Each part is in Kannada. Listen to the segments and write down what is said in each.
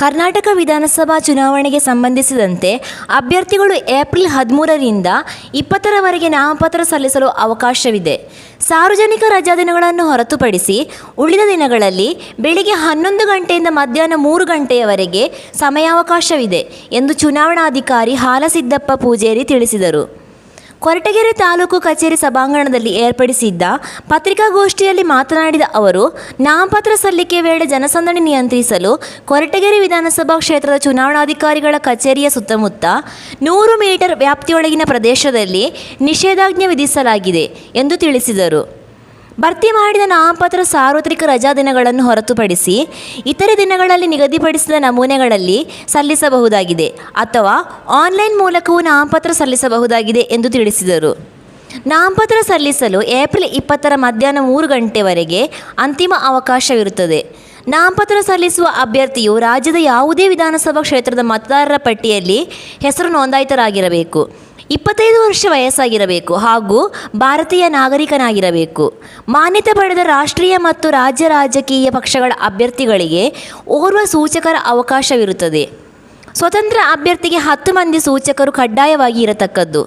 ಕರ್ನಾಟಕ ವಿಧಾನಸಭಾ ಚುನಾವಣೆಗೆ ಸಂಬಂಧಿಸಿದಂತೆ ಅಭ್ಯರ್ಥಿಗಳು ಏಪ್ರಿಲ್ 13ರಿಂದ 20ರವರೆಗೆ ನಾಮಪತ್ರ ಸಲ್ಲಿಸಲು ಅವಕಾಶವಿದೆ. ಸಾರ್ವಜನಿಕ ರಜಾದಿನಗಳನ್ನು ಹೊರತುಪಡಿಸಿ ಉಳಿದ ದಿನಗಳಲ್ಲಿ ಬೆಳಿಗ್ಗೆ 11 ಗಂಟೆಯಿಂದ ಮಧ್ಯಾಹ್ನ 3 ಗಂಟೆಯವರೆಗೆ ಸಮಯಾವಕಾಶವಿದೆ ಎಂದು ಚುನಾವಣಾಧಿಕಾರಿ ಹಾಲಸಿದ್ದಪ್ಪ ಪೂಜೇರಿ ತಿಳಿಸಿದರು. ಕೊರಟಗೆರೆ ತಾಲೂಕು ಕಚೇರಿ ಸಭಾಂಗಣದಲ್ಲಿ ಏರ್ಪಡಿಸಿದ್ದ ಪತ್ರಿಕಾಗೋಷ್ಠಿಯಲ್ಲಿ ಮಾತನಾಡಿದ ಅವರು, ನಾಮಪತ್ರ ಸಲ್ಲಿಕೆ ವೇಳೆ ಜನಸಂದಣಿ ನಿಯಂತ್ರಿಸಲು ಕೊರಟಗೆರೆ ವಿಧಾನಸಭಾ ಕ್ಷೇತ್ರದ ಚುನಾವಣಾಧಿಕಾರಿಗಳ ಕಚೇರಿಯ ಸುತ್ತಮುತ್ತ 100 ಮೀಟರ್ ವ್ಯಾಪ್ತಿಯೊಳಗಿನ ಪ್ರದೇಶದಲ್ಲಿ ನಿಷೇಧಾಜ್ಞೆ ವಿಧಿಸಲಾಗಿದೆ ಎಂದು ತಿಳಿಸಿದರು. ಭರ್ತಿ ಮಾಡಿದ ನಾಮಪತ್ರ ಸಾರ್ವತ್ರಿಕ ರಜಾದಿನಗಳನ್ನು ಹೊರತುಪಡಿಸಿ ಇತರೆ ದಿನಗಳಲ್ಲಿ ನಿಗದಿಪಡಿಸಿದ ನಮೂನೆಗಳಲ್ಲಿ ಸಲ್ಲಿಸಬಹುದಾಗಿದೆ ಅಥವಾ ಆನ್ಲೈನ್ ಮೂಲಕವೂ ನಾಮಪತ್ರ ಸಲ್ಲಿಸಬಹುದಾಗಿದೆ ಎಂದು ತಿಳಿಸಿದರು. ನಾಮಪತ್ರ ಸಲ್ಲಿಸಲು ಏಪ್ರಿಲ್ 20ರ ಮಧ್ಯಾಹ್ನ 3 ಗಂಟೆವರೆಗೆ ಅಂತಿಮ ಅವಕಾಶವಿರುತ್ತದೆ. ನಾಮಪತ್ರ ಸಲ್ಲಿಸುವ ಅಭ್ಯರ್ಥಿಯು ರಾಜ್ಯದ ಯಾವುದೇ ವಿಧಾನಸಭಾ ಕ್ಷೇತ್ರದ ಮತದಾರರ ಪಟ್ಟಿಯಲ್ಲಿ ಹೆಸರು ನೋಂದಾಯಿತರಾಗಿರಬೇಕು, 25 ವರ್ಷ ವಯಸ್ಸಾಗಿರಬೇಕು ಹಾಗೂ ಭಾರತೀಯ ನಾಗರಿಕನಾಗಿರಬೇಕು. ಮಾನ್ಯತೆ ಪಡೆದ ರಾಷ್ಟ್ರೀಯ ಮತ್ತು ರಾಜ್ಯ ರಾಜಕೀಯ ಪಕ್ಷಗಳ ಅಭ್ಯರ್ಥಿಗಳಿಗೆ ಓರ್ವ ಸೂಚಕರ ಅವಕಾಶವಿರುತ್ತದೆ. ಸ್ವತಂತ್ರ ಅಭ್ಯರ್ಥಿಗೆ 10 ಮಂದಿ ಸೂಚಕರು ಕಡ್ಡಾಯವಾಗಿ ಇರತಕ್ಕದ್ದು.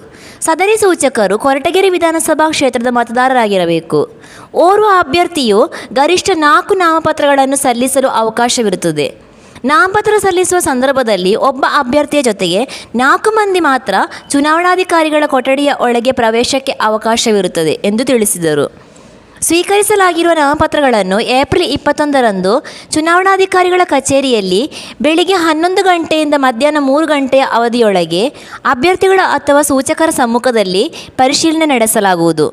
ಸದರಿ ಸೂಚಕರು ಕೊರಟಗೆರೆ ವಿಧಾನಸಭಾ ಕ್ಷೇತ್ರದ ಮತದಾರರಾಗಿರಬೇಕು. ಓರ್ವ ಅಭ್ಯರ್ಥಿಯು ಗರಿಷ್ಠ 4 ನಾಮಪತ್ರಗಳನ್ನು ಸಲ್ಲಿಸಲು ಅವಕಾಶವಿರುತ್ತದೆ. ನಾಮಪತ್ರ ಸಲ್ಲಿಸುವ ಸಂದರ್ಭದಲ್ಲಿ ಒಬ್ಬ ಅಭ್ಯರ್ಥಿಯ ಜೊತೆಗೆ 4 ಮಂದಿ ಮಾತ್ರ ಚುನಾವಣಾಧಿಕಾರಿಗಳ ಕೊಠಡಿಯ ಒಳಗೆ ಪ್ರವೇಶಕ್ಕೆ ಅವಕಾಶವಿರುತ್ತದೆ ಎಂದು ತಿಳಿಸಿದರು. ಸ್ವೀಕರಿಸಲಾಗಿರುವ ನಾಮಪತ್ರಗಳನ್ನು ಏಪ್ರಿಲ್ 21ರಂದು ಚುನಾವಣಾಧಿಕಾರಿಗಳ ಕಚೇರಿಯಲ್ಲಿ ಬೆಳಿಗ್ಗೆ 11 ಗಂಟೆಯಿಂದ ಮಧ್ಯಾಹ್ನ 3 ಗಂಟೆಯ ಅವಧಿಯೊಳಗೆ ಅಭ್ಯರ್ಥಿಗಳ ಅಥವಾ ಸೂಚಕರ ಸಮ್ಮುಖದಲ್ಲಿ ಪರಿಶೀಲನೆ ನಡೆಸಲಾಗುವುದು.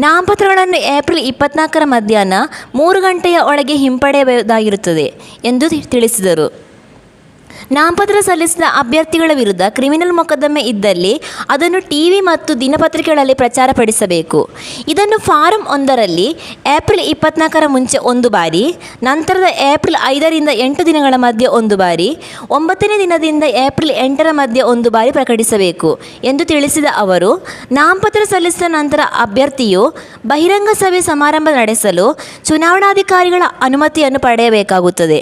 ನಾಮಪತ್ರಗಳನ್ನು ಏಪ್ರಿಲ್ 24ರ ಮಧ್ಯಾಹ್ನ 3 ಗಂಟೆಯ ಒಳಗೆ ಹಿಂಪಡೆಯಬಹುದಾಗಿರುತ್ತದೆ ಎಂದು ತಿಳಿಸಿದರು. ನಾಮಪತ್ರ ಸಲ್ಲಿಸಿದ ಅಭ್ಯರ್ಥಿಗಳ ವಿರುದ್ಧ ಕ್ರಿಮಿನಲ್ ಮೊಕದ್ದಮೆ ಇದ್ದಲ್ಲಿ ಅದನ್ನು ಟಿವಿ ಮತ್ತು ದಿನಪತ್ರಿಕೆಗಳಲ್ಲಿ ಪ್ರಚಾರಪಡಿಸಬೇಕು. ಇದನ್ನು ಫಾರಂ 1ರಲ್ಲಿ ಏಪ್ರಿಲ್ 24ರ ಮುಂಚೆ 1 ಬಾರಿ, ನಂತರದ ಏಪ್ರಿಲ್ 5ರಿಂದ 8 ದಿನಗಳ ಮಧ್ಯೆ 1 ಬಾರಿ, 9ನೇ ದಿನದಿಂದ ಏಪ್ರಿಲ್ 8ರ ಮಧ್ಯೆ 1 ಬಾರಿ ಪ್ರಕಟಿಸಬೇಕು ಎಂದು ತಿಳಿಸಿದ ಅವರು, ನಾಮಪತ್ರ ಸಲ್ಲಿಸಿದ ನಂತರ ಅಭ್ಯರ್ಥಿಯು ಬಹಿರಂಗ ಸಭೆ ಸಮಾರಂಭ ನಡೆಸಲು ಚುನಾವಣಾಧಿಕಾರಿಗಳ ಅನುಮತಿಯನ್ನು ಪಡೆಯಬೇಕಾಗುತ್ತದೆ.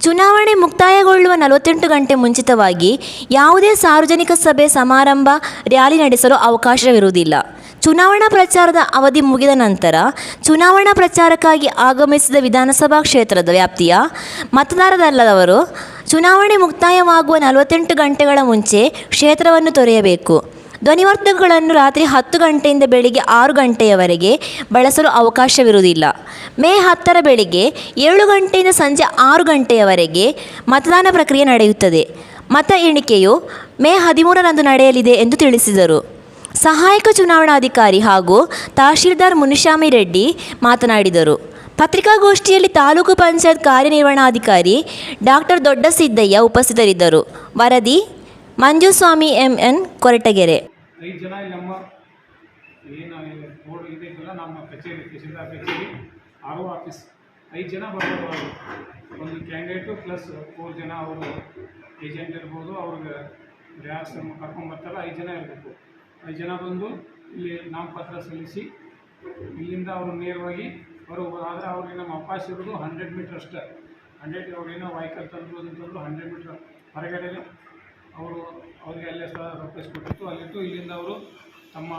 ಚುನಾವಣೆ ಮುಕ್ತಾಯಗೊಳ್ಳುವ 48 ಗಂಟೆ ಮುಂಚಿತವಾಗಿ ಯಾವುದೇ ಸಾರ್ವಜನಿಕ ಸಭೆ ಸಮಾರಂಭ ರ್ಯಾಲಿ ನಡೆಸಲು ಅವಕಾಶವಿರುವುದಿಲ್ಲ. ಚುನಾವಣಾ ಪ್ರಚಾರದ ಅವಧಿ ಮುಗಿದ ನಂತರ ಚುನಾವಣಾ ಪ್ರಚಾರಕ್ಕಾಗಿ ಆಗಮಿಸಿದ ವಿಧಾನಸಭಾ ಕ್ಷೇತ್ರದ ವ್ಯಾಪ್ತಿಯ ಮತದಾರರಲ್ಲದವರು ಚುನಾವಣೆ ಮುಕ್ತಾಯವಾಗುವ 48 ಗಂಟೆಗಳ ಮುಂಚೆ ಕ್ಷೇತ್ರವನ್ನು ತೊರೆಯಬೇಕು. ಧ್ವನಿವರ್ಧಕಗಳನ್ನು ರಾತ್ರಿ 10 ಗಂಟೆಯಿಂದ ಬೆಳಿಗ್ಗೆ 6 ಗಂಟೆಯವರೆಗೆ ಬಳಸಲು ಅವಕಾಶವಿರುವುದಿಲ್ಲ. ಮೇ 10ರ ಬೆಳಿಗ್ಗೆ 7 ಗಂಟೆಯಿಂದ ಸಂಜೆ 6 ಗಂಟೆಯವರೆಗೆ ಮತದಾನ ಪ್ರಕ್ರಿಯೆ ನಡೆಯುತ್ತದೆ. ಮತ ಎಣಿಕೆಯು ಮೇ 13ರಂದು ನಡೆಯಲಿದೆ ಎಂದು ತಿಳಿಸಿದರು. ಸಹಾಯಕ ಚುನಾವಣಾಧಿಕಾರಿ ಹಾಗೂ ತಹಶೀಲ್ದಾರ್ ಮುನಿಸ್ವಾಮಿ ರೆಡ್ಡಿ ಮಾತನಾಡಿದರು. ಪತ್ರಿಕಾಗೋಷ್ಠಿಯಲ್ಲಿ ತಾಲೂಕು ಪಂಚಾಯತ್ ಕಾರ್ಯನಿರ್ವಹಣಾಧಿಕಾರಿ ಡಾಕ್ಟರ್ ದೊಡ್ಡಸಿದ್ದಯ್ಯ ಉಪಸ್ಥಿತರಿದ್ದರು. ವರದಿ ಮಂಜುಸ್ವಾಮಿ MN, ಕೊರಟಗೆರೆ. 5 ಜನ ಇಲ್ಲಿ ನಮ್ಮ ಏನು ಬೋರ್ಡ್ ಇದೆಯಲ್ಲ, ನಮ್ಮ ಕಚೇರಿ ತಹಶೀಲ್ದಾರ್ ಕಚೇರಿ RO ಆಫೀಸ್ 5 ಜನ ಬರ್ಬೋದು. ಒಂದು ಕ್ಯಾಂಡಿಡೇಟು ಪ್ಲಸ್ 4 ಜನ ಅವರು ಏಜೆಂಟ್ ಇರ್ಬೋದು. ಅವ್ರಿಗೆ ಗ್ಯಾಸ್ ಕರ್ಕೊಂಬರ್ತಾರ, 5 ಜನ ಇರಬೇಕು. 5 ಜನ ಬಂದು ಇಲ್ಲಿ ನಾಮಪತ್ರ ಸಲ್ಲಿಸಿ ಇಲ್ಲಿಂದ ಅವರು ನೇರವಾಗಿ ಹೊರಗೆ. ಆದರೆ ಅವ್ರಿಗೆ ನಮ್ಮ ಅವಕಾಶ ಇರೋದು 100 ಮೀಟ್ರ್ ಅಷ್ಟೇ. 100 ಅವ್ರೇನೋ ವೆಹಿಕಲ್ ತಂದ್ರು ಅಂತಂದ್ರು 100 ಮೀಟ್ರ್ ಹೊರಗಡೆ ಅವ್ರಿಗೆ ಅಲ್ಲೇ ಸ್ಥಳ ಕೊಟ್ಟಿತ್ತು. ಅಲ್ಲಿಟ್ಟು ಇಲ್ಲಿಂದ ಅವರು ತಮ್ಮ